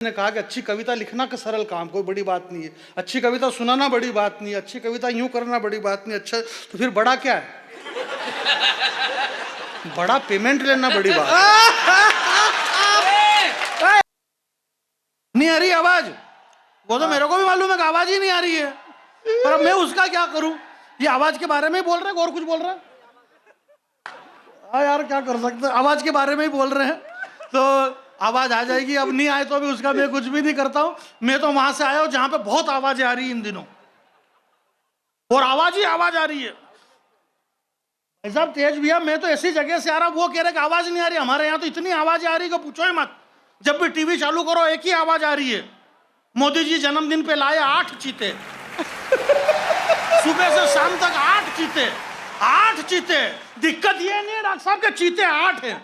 ने कहा कि अच्छी कविता लिखना का सरल काम, कोई बड़ी बात नहीं है। अच्छी कविता सुनाना बड़ी बात नहीं है। अच्छी कविता यूं करना बड़ी बात नहीं। अच्छा तो फिर बड़ा क्या है? बड़ा पेमेंट लेना बड़ी बात नहीं आ रही आवाज। वो तो मेरे को भी मालूम है कि आवाज ही नहीं आ रही है, पर अब मैं उसका क्या करूं? ये आवाज के बारे में ही बोल रहे हैं और कुछ बोल रहे हैं? हाँ यार क्या कर सकते हैं, आवाज के बारे में ही बोल रहे हैं तो आवाज आ जाएगी। अब नहीं आए तो अभी उसका मैं कुछ भी नहीं करता हूं। मैं तो वहां से आया हूं जहां पे बहुत आवाजें आ रही है इन दिनों, और आवाज ही आवाज आ रही है। भाई साहब तेज भैया, मैं तो ऐसी जगह से आ रहा हूं, वो कह रहे कि आवाज नहीं आ रही। हमारे यहाँ तो इतनी आवाजें आ रही है कि पूछो ही मत। जब भी टीवी चालू करो एक ही आवाज आ रही है। मोदी जी जन्मदिन पे लाए 8 चीते, सुबह से शाम तक 8 चीते, 8 चीते। दिक्कत ये नहीं है डॉक्टर साहब के चीते 8 हैं,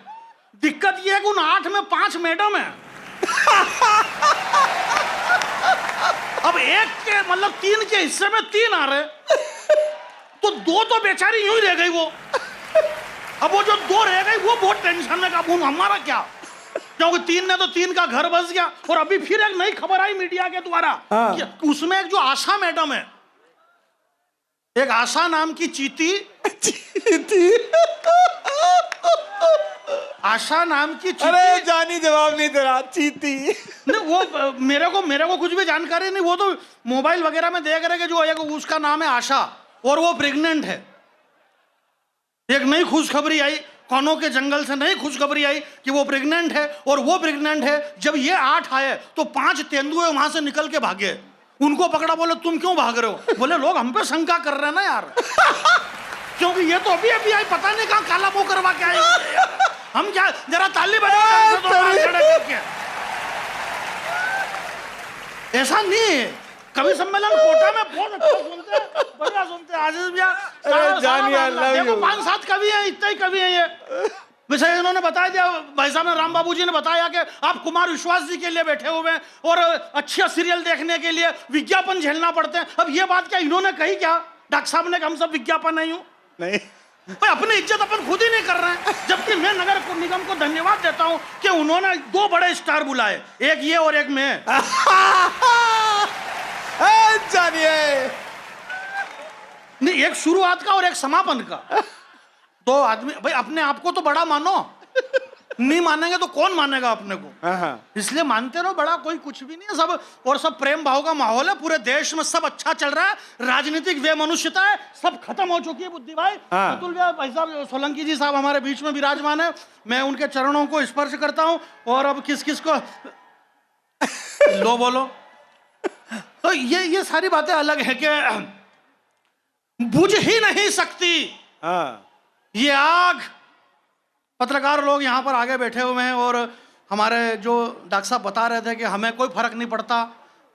दिक्कत ये है कि उन 8 में 5 मैडम है। अब एक के मतलब 3 के हिस्से में 3 आ रहे, तो 2 तो बेचारी यूं ही रह गई वो। अब वो जो 2 रह गई वो बहुत टेंशन में, अब हमारा क्या, क्योंकि 3 ने तो 3 का घर बस गया। और अभी फिर एक नई खबर आई मीडिया के द्वारा, उसमें एक जो आशा मैडम है, एक आशा नाम की चीती आशा नाम की चीती। अरे जानी जवाब नहीं दे रहा, चीती नहीं वो मेरे को कुछ भी जानकारी नहीं। वो तो मोबाइल वगैरह में देख रहे कि जो एक उसका नाम है आशा और वो प्रेग्नेंट है। एक नई खुशखबरी आई, कानों के जंगल से नई खुशखबरी आई कि वो प्रेग्नेंट है। और वो प्रेग्नेंट है, जब ये 8 आए तो 5 तेंदुए वहां से निकल के भागे। उनको पकड़ा, बोले तुम क्यों भाग रहे हो? बोले लोग हम पे शंका कर रहे हैं ना यार, क्योंकि ये तो अभी अभी आई, पता नहीं कहां काला मुंह करवा के आई। हम क्या जरा ताली बजाओ करके। ऐसा नहीं है, कवि सम्मेलन कोटा में बहुत अच्छा सुनते हैं, बढ़िया सुनते हैं। आशीष भैया देखो 5-7 कवि हैं, इतने ही कवि हैं ये। वैसे इन्होंने बता दिया, भाई साहब ने, राम बाबू जी ने बताया कि आप कुमार विश्वास जी के लिए बैठे हुए हैं और अच्छे सीरियल देखने के लिए विज्ञापन झेलना पड़ते हैं। अब ये बात क्या इन्होंने कही क्या? डॉक्टर साहब ने, हम सब विज्ञापन नहीं हूं नहीं, अपनी इज्जत अपन खुद ही नहीं कर रहे हैं। जबकि मैं नगर निगम को धन्यवाद देता हूं कि उन्होंने 2 बड़े स्टार बुलाए, एक ये और एक मैं। जानिए नहीं, एक शुरुआत का और एक समापन का। 2 आदमी, भाई अपने आप को तो बड़ा मानो, नहीं मानेंगे तो कौन मानेगा अपने को? इसलिए मानते रहो बड़ा, कोई कुछ भी नहीं है सब। और सब प्रेम भाव का माहौल है पूरे देश में, सब अच्छा चल रहा है। राजनीतिक वे मनुष्यता है सब खत्म हो चुकी है। बुद्धि भाई, अतुल भाई साहब, सोलंकी जी साहब हमारे बीच में विराजमान है। मैं उनके चरणों को स्पर्श करता हूं। और अब किस किस को लो बोलो, तो ये सारी बातें अलग है कि बुझ ही नहीं सकती ये आग। पत्रकार लोग यहाँ पर आगे बैठे हुए हैं और हमारे जो डॉक्टर साहब बता रहे थे कि हमें कोई फर्क नहीं पड़ता,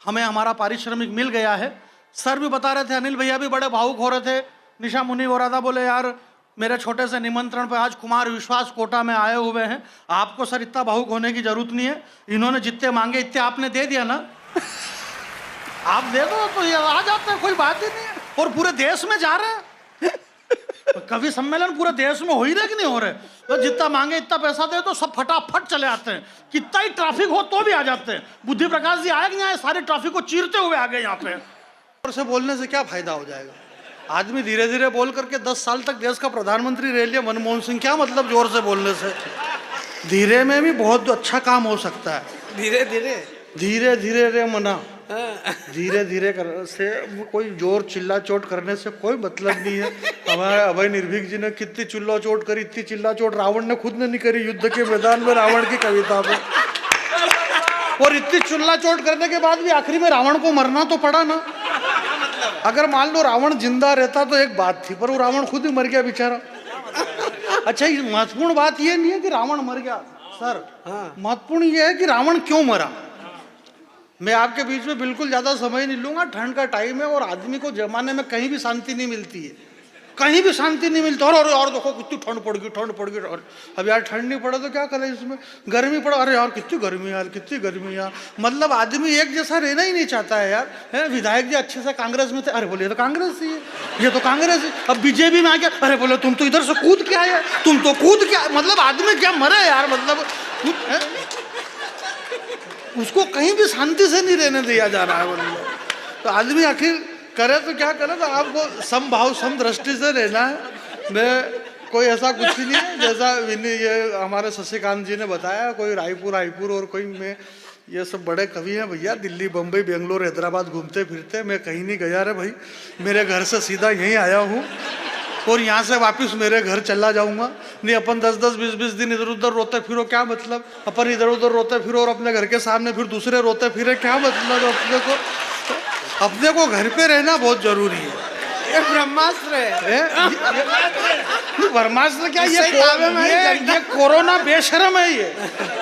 हमें हमारा पारिश्रमिक मिल गया है। सर भी बता रहे थे, अनिल भैया भी बड़े भावुक हो रहे थे। निशा मुनि हो रहा था, बोले यार मेरे छोटे से निमंत्रण पे आज कुमार विश्वास कोटा में आए हुए हैं, आपको सर इतना भावुक होने की जरूरत नहीं है। इन्होंने जितने मांगे इतने आपने दे दिया ना, आप दे दो तो ये आ जाते हैं, कोई बात ही नहीं है। और पूरे देश में जा रहे हैं, कवि सम्मेलन पूरे देश में हो ही रहे कि नहीं हो रहे? तो जितना मांगे इतना पैसा दे तो सब फटाफट चले आते हैं। कितना ही ट्रैफिक हो तो भी आ जाते हैं। बुद्धि प्रकाश जी आए नहीं आए, सारे ट्रैफिक को चीरते हुए आ गए यहाँ पे। और से बोलने से क्या फायदा हो जाएगा? आदमी धीरे धीरे बोल करके 10 साल तक देश का प्रधानमंत्री रह लिया मनमोहन सिंह, क्या मतलब जोर से बोलने से? धीरे में भी बहुत अच्छा काम हो सकता है। धीरे धीरे धीरे धीरे रे मना, धीरे धीरे कर से कोई जोर चिल्ला चोट करने से कोई मतलब नहीं है। हमारे अभय निर्भीक जी ने कितनी चिल्ला चोट करी, इतनी चिल्ला चोट रावण ने खुद ने नहीं करी युद्ध के मैदान में रावण की कविता पे। और इतनी चिल्ला चोट करने के बाद भी आखिरी में रावण को मरना तो पड़ा ना। अगर मान लो रावण जिंदा रहता तो एक बात थी, पर वो रावण खुद ही मर गया बेचारा। अच्छा, महत्वपूर्ण बात ये नहीं है कि रावण मर गया सर, महत्वपूर्ण ये है कि रावण क्यों मरा। मैं आपके बीच में बिल्कुल ज़्यादा समय नहीं लूँगा, ठंड का टाइम है और आदमी को जमाने में कहीं भी शांति नहीं मिलती है, कहीं भी शांति नहीं मिलती। और देखो कितनी ठंड पड़ गई। और अब यार ठंड नहीं पड़े तो क्या करें, इसमें गर्मी पड़ा, अरे यार कितनी गर्मी यार। मतलब आदमी एक जैसा रहना ही नहीं चाहता है यार। है विधायक जी अच्छे से कांग्रेस में थे, अरे बोले ये तो कांग्रेस ही है, ये तो कांग्रेस है। अब बीजेपी में आ गया, अरे बोले तुम तो इधर से कूद के आए, तुम तो कूद के, मतलब आदमी क्या मरे यार, मतलब उसको कहीं भी शांति से नहीं रहने दिया जा रहा है बोलो। तो आदमी आखिर करे तो क्या करे, तो आपको समभाव सम दृष्टि से रहना है। मैं कोई ऐसा कुछ ही नहीं है जैसा ये हमारे शशिकांत जी ने बताया, कोई रायपुर और कोई मैं, ये सब बड़े कवि हैं भैया, दिल्ली बम्बई बेंगलोर हैदराबाद घूमते फिरते, मैं कहीं नहीं गया रे भाई, मेरे घर से सीधा यहीं आया हूँ और यहाँ से वापस मेरे घर चला जाऊंगा। नहीं अपन 10-10 20-20 दिन इधर उधर रोते फिरो, क्या मतलब? अपन इधर उधर रोते फिरो और अपने घर के सामने फिर दूसरे रोते फिरे, क्या मतलब? अपने को घर पे रहना बहुत जरूरी है। ये ब्रह्मास्त्र है। ब्रह्मास्त्र क्या, ये कोरोना बेशरम है ये,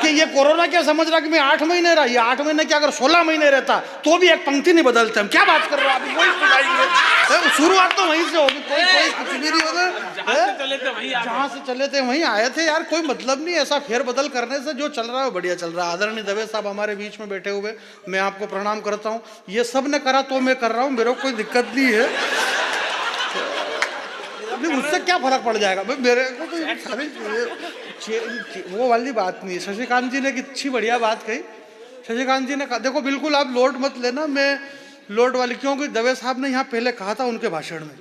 कि ये कोरोना क्या समझ रहा कि मैं 8 महीने रहा, ये 8 महीने क्या अगर 16 महीने रहता तो भी एक पंक्ति नहीं बदलते हम। क्या बात कर रहे हो आप? वही सुनाएंगे, शुरुआत तो वहीं से होगी, कोई कुछ भी नहीं होगा। जहाँ से चले थे वहीं आए थे यार, कोई मतलब नहीं ऐसा फेर बदल करने से। जो चल रहा है बढ़िया चल रहा है। आदरणीय दवे साहब हमारे बीच में बैठे हुए, मैं आपको प्रणाम करता हूँ। ये सब ने करा तो मैं कर रहा हूँ, मेरे को कोई दिक्कत नहीं है। उससे क्या फर्क पड़ जाएगा भाई, मेरे को तो सारी वो वाली बात नहीं है। शशिकांत जी ने एक अच्छी बढ़िया बात कही। शशिकांत जी ने कहा देखो बिल्कुल आप लोड मत लेना, मैं लोड वाली, क्योंकि दवे साहब ने यहाँ पहले कहा था उनके भाषण में,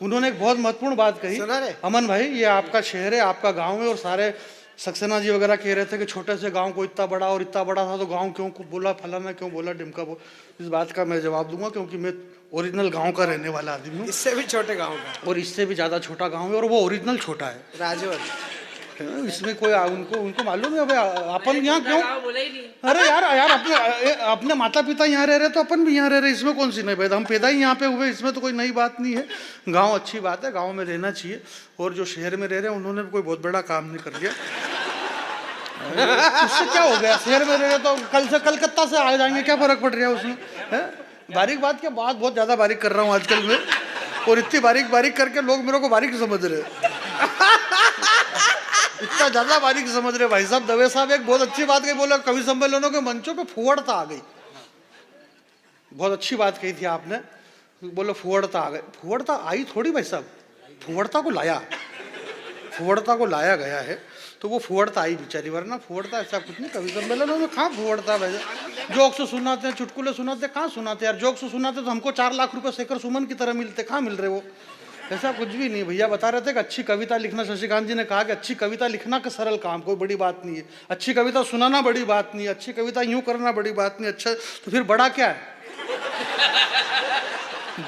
उन्होंने एक बहुत महत्वपूर्ण बात कही। अमन भाई, ये आपका शहर है, आपका गाँव है, और सारे सक्सेना जी वगैरह कह रहे थे कि छोटे से गांव को इतना बड़ा, और इतना बड़ा था तो गांव क्यों बोला, फलाना क्यों बोला, ढिमका बोल। इस बात का मैं जवाब दूंगा क्योंकि मैं ओरिजिनल गांव का रहने वाला आदमी हूँ। इससे भी छोटे गांव का, और इससे भी ज़्यादा छोटा गांव है, और वो ओरिजिनल छोटा है, राजवंश। इसमें कोई उनको मालूम है भाई अपन यहाँ क्यों? अरे यार अपने माता पिता यहाँ रह रहे तो अपन भी यहाँ रह रहे, इसमें कौन सी नई बात? हम पैदा ही यहाँ पे हुए, इसमें तो कोई नई बात नहीं है। गाँव अच्छी बात है, गाँव में रहना चाहिए। और जो शहर में रह रहे हैं उन्होंने भी कोई बहुत बड़ा काम नहीं कर लिया। उससे क्या हो गया, शहर में रह रहे तो कल से कलकत्ता से आ जाएंगे, क्या फर्क पड़ रहा है उसमें? है बारीक बात क्या, बात बहुत ज्यादा बारीक कर रहा हूँ आजकल मैं, और इतनी बारीक करके लोग मेरे को बारीक समझ रहे। इतना ज्यादा बारीक समझ रहे भाई साहब। दवे साहब एक बहुत अच्छी बात कही, बोला कवि सम्मेलनों के मंचों पे फुहड़ता आ गई। बहुत अच्छी बात कही थी आपने, बोलो फुहड़ता आ गई। फुहड़ता आई थोड़ी भाई साहब, फुहड़ता को लाया गया है, तो वो फुहड़ता आई बेचारी, वरना फुहड़ता ऐसा कुछ नहीं। कवि सम्मेलनों में कहाँ फुहड़ता वैसे, जोक से सुनाते हैं, चुटकुले सुनाते, कहाँ सुनाते यार? जोक से सुनाते तो हमको 4 लाख रुपए शेखर सुमन की तरह मिलते, कहाँ मिल रहे वो? ऐसा कुछ भी नहीं। भैया बता रहे थे कि अच्छी कविता लिखना, शशिकांत जी ने कहा कि अच्छी कविता लिखना का सरल काम, कोई बड़ी बात नहीं है। अच्छी कविता सुनाना बड़ी बात नहीं है, अच्छी कविता यूं करना बड़ी बात नहीं। अच्छा तो फिर बड़ा क्या है?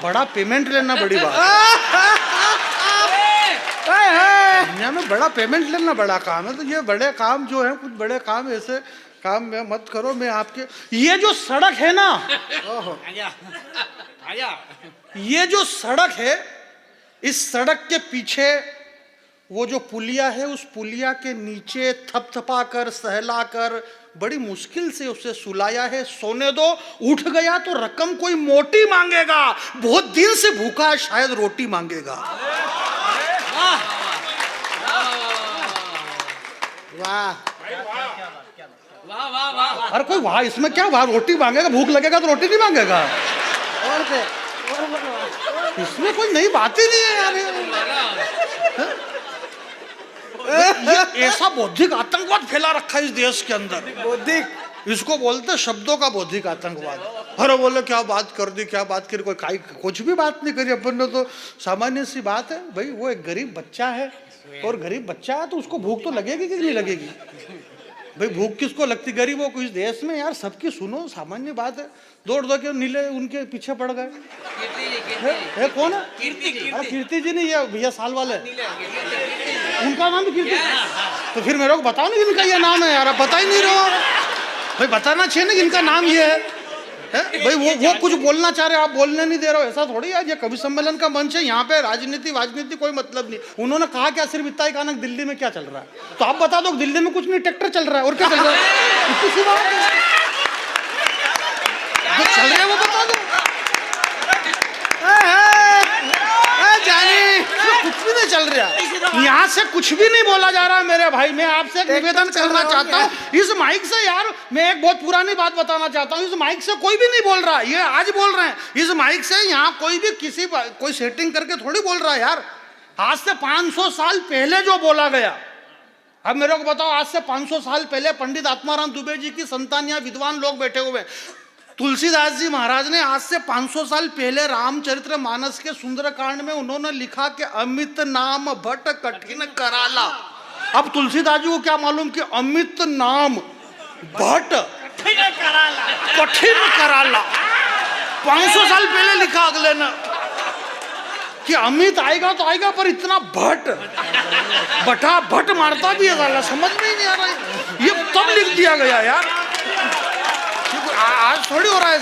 बड़ा पेमेंट लेना बड़ी बात। दुनिया में बड़ा पेमेंट लेना बड़ा काम है। तो ये बड़े काम जो है, कुछ बड़े काम ऐसे काम में मत करो। मैं आपके ये जो सड़क है ना, ये जो सड़क है, इस सड़क के पीछे वो जो पुलिया है, उस पुलिया के नीचे थपथपा कर सहला कर बड़ी मुश्किल से उसे सुलाया है। सोने दो, उठ गया तो रकम कोई मोटी मांगेगा, बहुत दिन से भूखा है शायद रोटी मांगेगा। वाह वाह वाह वाह। अरे कोई वाह इसमें क्या, वाह रोटी मांगेगा, भूख लगेगा तो रोटी नहीं मांगेगा, और इसमें कोई नई बात ही नहीं है यार। ये ऐसा बौद्धिक आतंकवाद फैला रखा है इस देश के अंदर, बौद्धिक, इसको बोलते शब्दों का बौद्धिक आतंकवाद। अरे बोले क्या बात कर दी, क्या बात करी, कोई कुछ भी बात नहीं करी अपन ने, तो सामान्य सी बात है भाई। वो एक गरीब बच्चा है, और गरीब बच्चा है तो उसको भूख तो लगेगी कि नहीं लगेगी भाई? भूख किसको लगती? गरीबों को इस देश में यार, सबकी सुनो, सामान्य बात है। दौड़ के नीले उनके पीछे पड़ गए। है कौन है? कीर्ति जी नहीं, ये भैया साल वाले, उनका नाम भी कीर्ति। तो फिर मेरे को बताओ ना इनका ये नाम है यार, आप बता ही नहीं रहे हो भाई। बताना चाहिए ना इनका नाम ये है भाई। वो कुछ बोलना चाह रहे हो, आप बोलने नहीं दे रहे हो, ऐसा थोड़ी है। ये कवि सम्मेलन का मंच है, यहाँ पे राजनीति कोई मतलब नहीं। उन्होंने कहा क्या, सिर्फ इतना ही कहा ना दिल्ली में क्या चल रहा है, तो आप बता दो दिल्ली में कुछ नहीं, ट्रैक्टर चल रहा है, और क्या चल रहा है? इतनी सी बात है, जो चल रहा है वो बता दो। जानी कुछ भी नहीं चल रहा, यहाँ से कुछ भी नहीं बोला जा रहा है मेरे भाई। मैं आपसे एक निवेदन करना चाहता हूँ, इस माइक से यार, मैं एक बहुत पुरानी बात बताना चाहता हूँ। इस माइक से कोई भी नहीं बोल रहा, ये आज बोल रहे हैं। इस माइक से यहाँ कोई भी कोई सेटिंग करके थोड़ी बोल रहा है यार। आज से 500 साल पहले जो बोला गया, अब मेरे को बताओ, आज से 500 साल पहले पंडित आत्माराम दुबे जी की संतान या विद्वान लोग बैठे हुए हैं। तुलसीदास जी महाराज ने आज से 500 साल पहले रामचरित्र मानस के सुंदरकांड में उन्होंने लिखा कि अमित नाम भट्ट कठिन कराला। अब तुलसीदास जी को क्या मालूम कि अमित नाम भट्ट कठिन कराला 500 साल पहले लिखा अगले ने कि अमित आएगा तो आएगा, पर इतना भट्ट बटा भट्ट मारता भी है साला, समझ में ही नहीं आ रहा है। ये तब लिख दिया गया यार, आज थोड़ी हो रहा है।